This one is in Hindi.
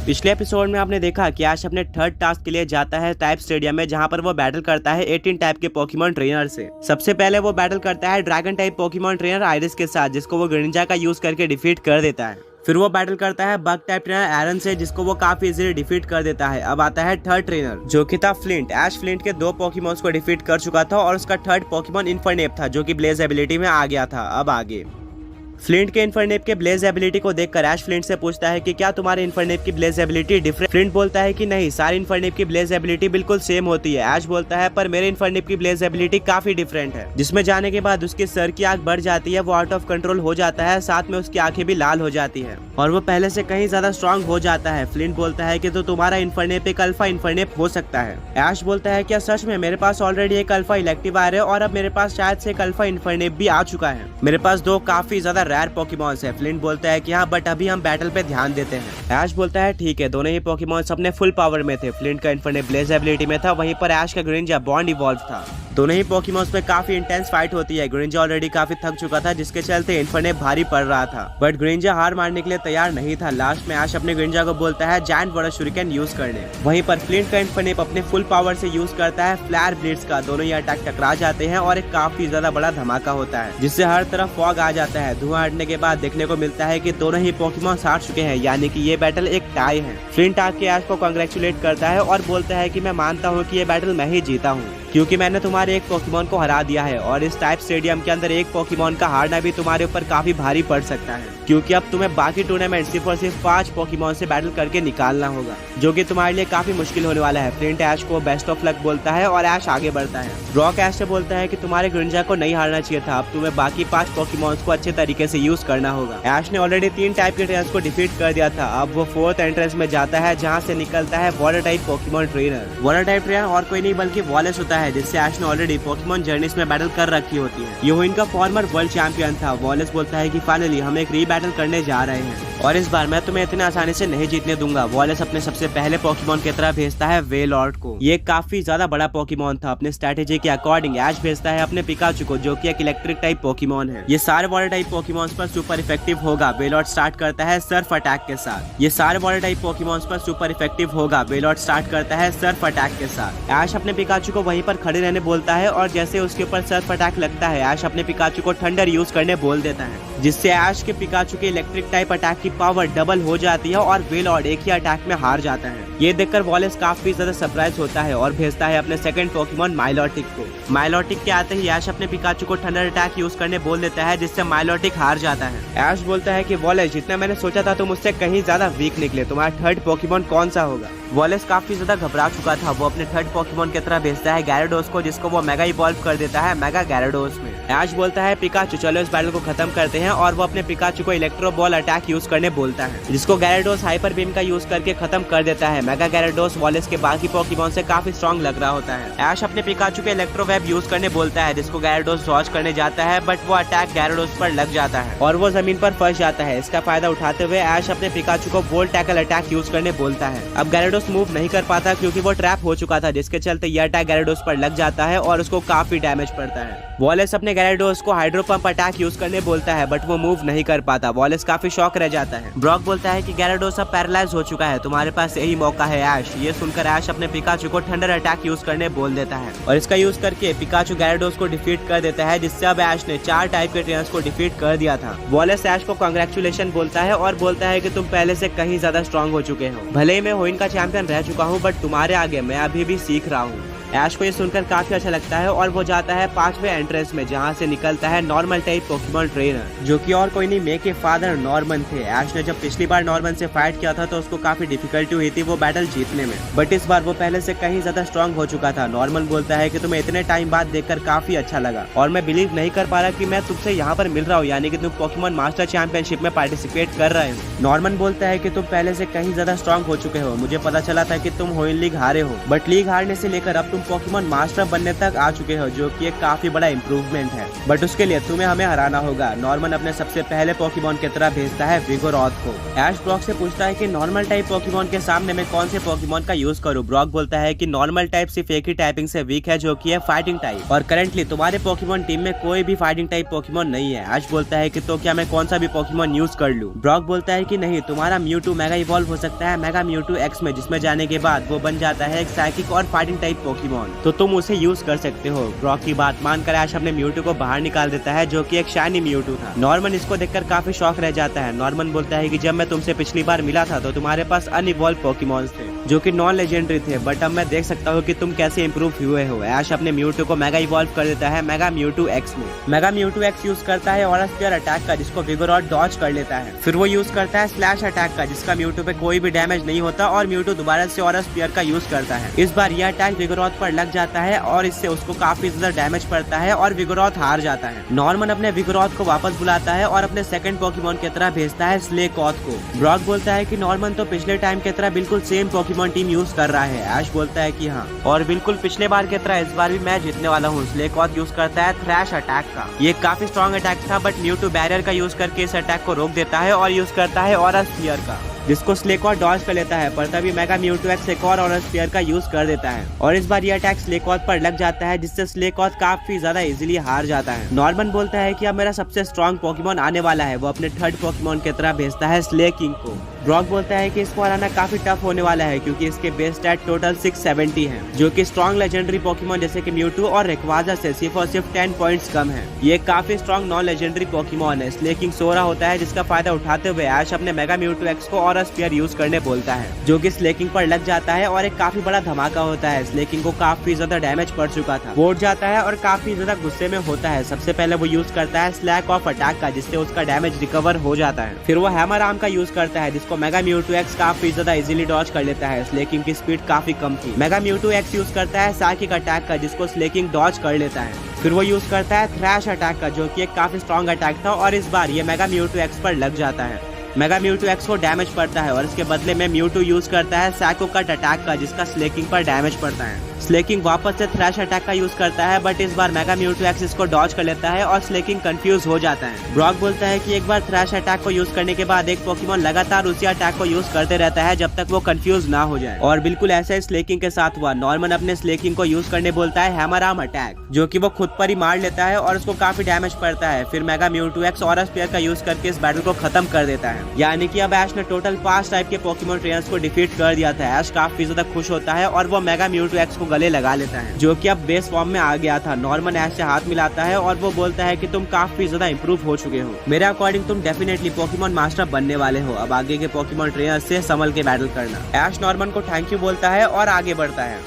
पिछले एपिसोड में आपने देखा कि ऐश अपने थर्ड टास्क के लिए जाता है टाइप स्टेडियम में, जहां पर वो बैटल करता है 18 टाइप के पोकेमॉन ट्रेनर से। सबसे पहले वो बैटल करता है dragon type Pokemon trainer iris के साथ, जिसको वो ग्रिंजा का यूज करके डिफीट कर देता है। फिर वो बैटल करता है बग टाइप ट्रेनर एरन से, जिसको वो काफी इजीली डिफीट कर देता है। अब आता है थर्ड ट्रेनर, जो कि था फ्लिंट। ऐश फ्लिंट के 2 पोकेमॉन्स को डिफीट कर चुका था और उसका थर्ड पोकेमॉन इन्फरनेप था, जो कि ब्लेज एबिलिटी में आ गया था। अब आगे फ्लिंट के इन्फरनेप के ब्लेज एबिलिटी को देखकर ऐश फ्लिंट से पूछता है कि क्या तुम्हारे इन्फरनेप की ब्लेज एबिलिटी डिफरेंट। फ्लिंट बोलता है कि नहीं, सारी इन्फरनेप की ब्लेज एबिलिटी बिल्कुल सेम होती है। ऐश बोलता है पर मेरे इन्फरनेप की ब्लेज एबिलिटी काफी डिफरेंट है, जिसमें जाने के बाद उसके सर की आंख बढ़ जाती है, वो आउट ऑफ कंट्रोल हो जाता है, साथ में उसकी आंखें भी लाल हो जाती है और वो पहले से कहीं ज्यादा स्ट्रांग हो जाता है। फ्लिंट बोलता है कि तो तुम्हारा इन्फरनेप एक अल्फा इन्फरनेप हो सकता है। ऐश बोलता है क्या सच में? मेरे पास ऑलरेडी एक अल्फा इलेक्टिवायर है और अब मेरे पास शायद से एक अल्फा इन्फरनेप भी आ चुका है। मेरे पास 2 काफी ज्यादा रेयर पोकेमॉन्स है। फ्लिंट बोलता है कि हाँ, बट अभी हम बैटल पे ध्यान देते हैं। ऐश बोलता है ठीक है। दोनों ही पोकेमॉन्स अपने फुल पावर में थे। फ्लिंट का इन्फरनेप ब्लेज एबिलिटी में था, वहीं पर ऐश का ग्रिंजा बॉन्ड इवॉल्व था। दोनों ही पोकेमॉन्स में काफी इंटेंस फाइट होती है। ग्रिंजा ऑलरेडी काफी थक चुका था, जिसके चलते इन्फरनेप भारी पड़ रहा था, बट ग्रिंजा हार मारने के लिए तैयार नहीं था। लास्ट में ऐश अपने ग्रिंजा को बोलता है जायंट बड़ा शूरिकेन यूज करने। वहीं पर फ्लिंट का इन्फरनेप अपने फुल पावर से यूज करता है फ्लायर ब्लिट्स का। दोनों ही अटैक टकरा जाते हैं और एक काफी ज्यादा बड़ा धमाका होता है, जिससे हर तरफ फॉग आ जाता है। धुआं हटने के बाद देखने को मिलता है कि दोनों ही पोकेमॉन्स हार चुके हैं, यानी कि ये बैटल एक टाई है। फ्लिंट आके ऐश को कांग्रेचुलेट करता है और बोलता है कि मैं मानता हूँ कि ये बैटल मैं ही जीता हूँ, क्योंकि मैंने तुम्हारे एक पोकेमॉन को हरा दिया है और इस टाइप स्टेडियम के अंदर एक पोकेमॉन का हारना भी तुम्हारे ऊपर काफी भारी पड़ सकता है, क्योंकि अब तुम्हें बाकी टूर्नामेंट सिर्फ और सिर्फ 5 पोकेमॉन से बैटल करके निकालना होगा, जो कि तुम्हारे लिए काफी मुश्किल होने वाला है। फ्लिंट ऐश को बेस्ट ऑफ लक बोलता है और ऐश आगे बढ़ता है। ब्रॉक ऐश से बोलता है कि तुम्हारे ग्रिंजा को नहीं हारना चाहिए था, अब तुम्हें बाकी 5 पोकेमॉन्स को अच्छे तरीके से यूज करना होगा। ऐश ने ऑलरेडी 3 टाइप के ट्रेनर्स को डिफीट कर दिया था। अब वो 4th एंट्रेंस में जाता है, जहाँ से निकलता है water type Pokemon trainer. Water type trainer और कोई नहीं बल्कि वॉलेस होता है, जिससे ऐश ने ऑलरेडी पोकेमॉन जर्नीज में बैटल कर रखी होती है। ये इनका फॉर्मर वर्ल्ड चैंपियन था। वॉलेस बोलता है कि फाइनली हम एक री बैटल करने जा रहे हैं और इस बार मैं तुम्हें इतने आसानी से नहीं जीतने दूंगा। वॉलेस अपने सबसे पहले पोकेमॉन की तरह भेजता है वेलॉर्ड को। ये काफी ज्यादा बड़ा पोकेमॉन था। अपने स्ट्रेटेजी के अकॉर्डिंग ऐश भेजता है अपने पिकाचू को, जो कि एक इलेक्ट्रिक टाइप पोकेमॉन है। ये सारे वाटर टाइप पोकेमॉन्स पर सुपर इफेक्टिव होगा। वेलॉर्ड स्टार्ट करता है सर्फ अटैक के साथ। ये सारे वाटर टाइप पोकेमॉन्स पर सुपर इफेक्टिव होगा। वेलॉर्ड स्टार्ट करता है सर्फ अटैक के साथ। ऐश अपने पिकाचू को वहीं पर खड़े रहने बोलता है और जैसे उसके ऊपर सर्फ अटैक लगता है, ऐश अपने पिकाचू को थंडर यूज करने बोल देता है, जिससे ऐश के पिकाचू के इलेक्ट्रिक टाइप अटैक की पावर डबल हो जाती है और वेलॉर्ड एक ही अटैक में हार जाता है। ये देखकर वॉलेस काफी ज्यादा सरप्राइज होता है और भेजता है अपने सेकंड पोकेमॉन माइलोटिक को। माइलोटिक के आते ही ऐश अपने पिकाचू को थंडर अटैक यूज करने बोल देता है, जिससे माइलोटिक हार जाता है। ऐश बोलता है कि वॉलेस, जितना मैंने सोचा था तुम मुझसे कहीं ज्यादा वीक निकले। तुम्हारा थर्ड पोकेमॉन कौन सा होगा? वॉलेस काफी ज्यादा घबरा चुका था। वो अपने थर्ड पोकेमॉन की तरह भेजता है गैराडोस को, जिसको वो मेगा इवॉल्व कर देता है मेगा गैराडोस में। ऐश बोलता है पिकाचू, चलो इस बैटल को खत्म करते हैं, और वो अपने पिकाचू को इलेक्ट्रो बॉल अटैक यूज करने बोलता है, जिसको गैराडोस हाइपर बीम का यूज करके खत्म कर देता है। मेगा गैराडोस वॉलेस के बाकी पोकेमॉन से काफी स्ट्रॉन्ग लग रहा होता है। ऐश अपने पिकाचू के इलेक्ट्रो वेब यूज करने बोलता है, जिसको गैराडोस डॉज करने जाता है, बट वो अटैक गैराडोस पर लग जाता है और वो जमीन पर फंस जाता है। इसका फायदा उठाते हुए ऐश अपने पिकाचू को वोल्ट टैकल अटैक यूज करने बोलता है। अब गैराडोस मूव नहीं कर पाता क्योंकि वो ट्रैप हो चुका था, जिसके चलते ये अटैक गैराडोस पर लग जाता है और उसको काफी डैमेज पड़ता है। वॉलेस अपने गैराडोस को हाइड्रो पंप अटैक यूज करने बोलता है, बट वो मूव नहीं कर पाता। वॉलेस काफी शॉक रह जाता है। ब्रॉक बोलता है कि गैराडोस अब पैरालाइज हो चुका है, तुम्हारे पास यही मौका है ऐश। ये सुनकर ऐश अपने पिकाचू को थंडर अटैक यूज करने बोल देता है और इसका यूज करके पिकाचू गैराडोस को डिफीट कर देता है, जिससे अब ऐश ने 4 टाइप के ट्रेनर्स को डिफीट कर दिया था। वॉलेस ऐश को कांग्रेचुलेशन बोलता है और बोलता है कि तुम पहले से कहीं ज्यादा स्ट्रॉन्ग हो चुके हो। भले ही मैं होइन का चैंपियन रह चुका हूँ, बट तुम्हारे आगे मैं अभी भी सीख रहा हूँ। ऐश को ये सुनकर काफी अच्छा लगता है और वो जाता है 5वें एंट्रेंस में, जहाँ से निकलता है नॉर्मल टाइप पोकेमॉन ट्रेनर, जो कि और कोई नहीं मे के फादर नॉर्मन थे। ऐश ने जब पिछली बार नॉर्मन से फाइट किया था तो उसको काफी डिफिकल्टी हुई थी वो बैटल जीतने में, बट इस बार वो पहले से कहीं ज्यादा स्ट्रॉन्ग हो चुका था। नॉर्मन बोलता है कि तुम्हें इतने टाइम बाद देखकर काफी अच्छा लगा और मैं बिलीव नहीं कर पा रहा कि मैं तुमसे यहाँ पर मिल रहा हूँ, यानी कि तुम पोकेमॉन मास्टर चैंपियनशिप में पार्टिसिपेट कर रहे हो। नॉर्मन बोलता है कि तुम पहले से कहीं ज्यादा स्ट्रॉन्ग हो चुके हो। मुझे पता चला था कि तुम होइन लीग हारे हो, बट लीग हारने से लेकर अब तुम पोकेमॉन मास्टर बनने तक आ चुके हो, जो कि एक काफी बड़ा इम्प्रूवमेंट है। बट उसके लिए तुम्हें हमें हराना होगा। नॉर्मन अपने सबसे पहले पोकेमॉन की तरह भेजता है विगोरॉथ को। ऐश ब्रॉक से पूछता है कि नॉर्मल टाइप पोकेमॉन के सामने मैं कौन से पोकेमॉन का यूज करूं। ब्रॉक बोलता है कि नॉर्मल टाइप सिर्फ एक ही टाइपिंग से वीक है, जो कि है फाइटिंग टाइप, और करंटली तुम्हारे पोकेमॉन टीम में कोई भी फाइटिंग टाइप पोकेमॉन नहीं है। ऐश बोलता है कि तो क्या मैं कौन सा भी पोकेमॉन यूज कर लूं। ब्रॉक बोलता है कि नहीं, तुम्हारा म्यूटू मेगा इवॉल्व हो सकता है मेगा म्यूटू एक्स में, जिसमें जाने के बाद वो बन जाता है एक साइकिक और फाइटिंग टाइप पोकेमॉन, तो तुम उसे यूज कर सकते हो। ब्रॉक की बात मानकर ऐश अपने म्यूटू को बाहर निकाल देता है, जो कि एक शाइनी म्यूटू था। नॉर्मन इसको देखकर काफी शॉक रह जाता है। नॉर्मन बोलता है कि जब मैं तुमसे पिछली बार मिला था तो तुम्हारे पास अनइवॉल्व पोकेमॉन्स थे, जो कि नॉन लेजेंडरी थे, बट अब मैं देख सकता हूँ कि तुम कैसे इंप्रूव हुए हो। ऐश अपने म्यूटू को मेगा इवॉल्व कर देता है मेगा म्यूटू एक्स में। मेगा म्यूटू एक्स यूज करता है ऑरा स्फीयर अटैक का, जिसको विगोरॉथ डॉज कर लेता है। फिर वो यूज करता है स्लैश अटैक का, जिसका म्यूटू पे कोई भी डैमेज नहीं होता, और म्यूटू दोबारा से ऑरा स्फीयर का यूज करता है। इस बार यह अटैक विगोरॉथ पर लग जाता है और इससे उसको काफी ज्यादा डैमेज पड़ता है और विगोरॉथ हार जाता है। नॉर्मन अपने विगोरॉथ को वापस बुलाता है और अपने सेकंड पोकेमॉन की तरह भेजता है स्लेकॉथ को। ब्रॉक बोलता है कि नॉर्मन तो पिछले टाइम की तरह बिल्कुल सेम पोकेमॉन टीम यूज कर रहा है। ऐश बोलता है कि हाँ, और बिल्कुल पिछले बार की तरह इस बार भी मैं जीतने वाला हूँ। स्लेकॉथ यूज करता है थ्रैश अटैक का। ये काफी स्ट्रॉन्ग अटैक था, बट म्यूटू बैरियर का यूज करके इस अटैक को रोक देता है और यूज करता है ऑरा स्फीयर का, जिसको स्लेकॉथ डॉज कर लेता है। पर तभी मेगा म्यूटू एक्स एक और ऑरा स्फीयर का यूज कर देता है, और इस बार ये अटैक स्लेकॉथ पर लग जाता है, जिससे स्लेकॉथ काफी ज्यादा इजीली हार जाता है। नॉर्मन बोलता है कि अब मेरा सबसे स्ट्रॉन्ग पोकेमॉन आने वाला है। वो अपने थर्ड पोकेमॉन की तरह भेजता है स्लेकिंग को। ब्रॉक बोलता है कि इसको हराना काफी टफ होने वाला है, क्योंकि इसके बेस स्टैट टोटल 670 है, जो कि स्ट्रॉन्ग लेजेंडरी पोकेमॉन जैसे कि म्यूटू और रेक्वाजा से सिर्फ और सिर्फ 10 पॉइंट्स कम है। ये काफी स्ट्रॉन्ग नॉन लेजेंडरी पोकेमॉन है। स्लेकिंग सो रहा होता है, जिसका फायदा उठाते हुए ऐश अपने मेगा म्यूटू एक्स को ऑरा स्फीयर यूज करने बोलता है, जो कि स्लेकिंग पर लग जाता है और एक काफी बड़ा धमाका होता है। स्लेकिंग को काफी ज्यादा डैमेज पड़ चुका था, वो उठ जाता है और काफी ज्यादा गुस्से में होता है। सबसे पहले वो यूज करता है स्लैक ऑफ अटैक का, जिससे उसका डैमेज रिकवर हो जाता है। फिर वो हैमर आर्म का यूज करता है, जिसको मेगा म्यूटू एक्स काफी ज्यादा इजीली डॉज कर लेता है। स्लेकिंग की स्पीड काफी कम थी। मेगा म्यूटू एक्स यूज करता है साइकिक अटैक का, जिसको स्लेकिंग डॉज कर लेता है। फिर वो यूज करता है थ्रैश अटैक का, जो कि एक काफी स्ट्रॉन्ग अटैक था, और इस बार ये मेगा म्यूटू एक्स पर लग जाता है। मेगा म्यूटू एक्स को डैमेज पड़ता है, और इसके बदले में म्यूटू यूज करता है साइको कट अटैक का, जिसका स्लेकिंग पर डैमेज पड़ता है। स्लेकिंग वापस से थ्रैश अटैक का यूज करता है, बट इस बार मेगा म्यूटू एक्स इसको डॉज कर लेता है और स्लेकिंग कंफ्यूज हो जाता है। ब्रॉक बोलता है कि एक बार थ्रैश अटैक को यूज करने के बाद एक पोकेमॉन लगातार उसी अटैक को यूज करते रहता है जब तक वो कंफ्यूज ना हो जाए, और बिल्कुल ऐसा ही स्लेकिंग के साथ हुआ। नॉर्मन अपने स्लेकिंग को यूज करने बोलता है हैमर आर्म अटैक, जो कि वो खुद पर ही मार लेता है और उसको काफी डैमेज पड़ता है। फिर mega Mewtwo x aura sphere का यूज करके इस बैटल को खत्म कर देता है। यानी कि अब ऐश ने टोटल 5 टाइप के पोकेमॉन ट्रेनर्स को डिफीट कर दिया था। ऐश काफी ज्यादा खुश होता है और वो मेगा म्यूटू एक्स को गले लगा लेता है, जो कि अब बेस फॉर्म में आ गया था। नॉर्मन ऐश से हाथ मिलाता है और वो बोलता है कि तुम काफी ज्यादा इंप्रूव हो चुके हो। मेरे अकॉर्डिंग तुम डेफिनेटली पोकेमॉन मास्टर बनने वाले हो। अब आगे के पोकेमॉन ट्रेनर से संभल के बैटल करना। ऐश नॉर्मन को थैंक यू बोलता है और आगे बढ़ता है।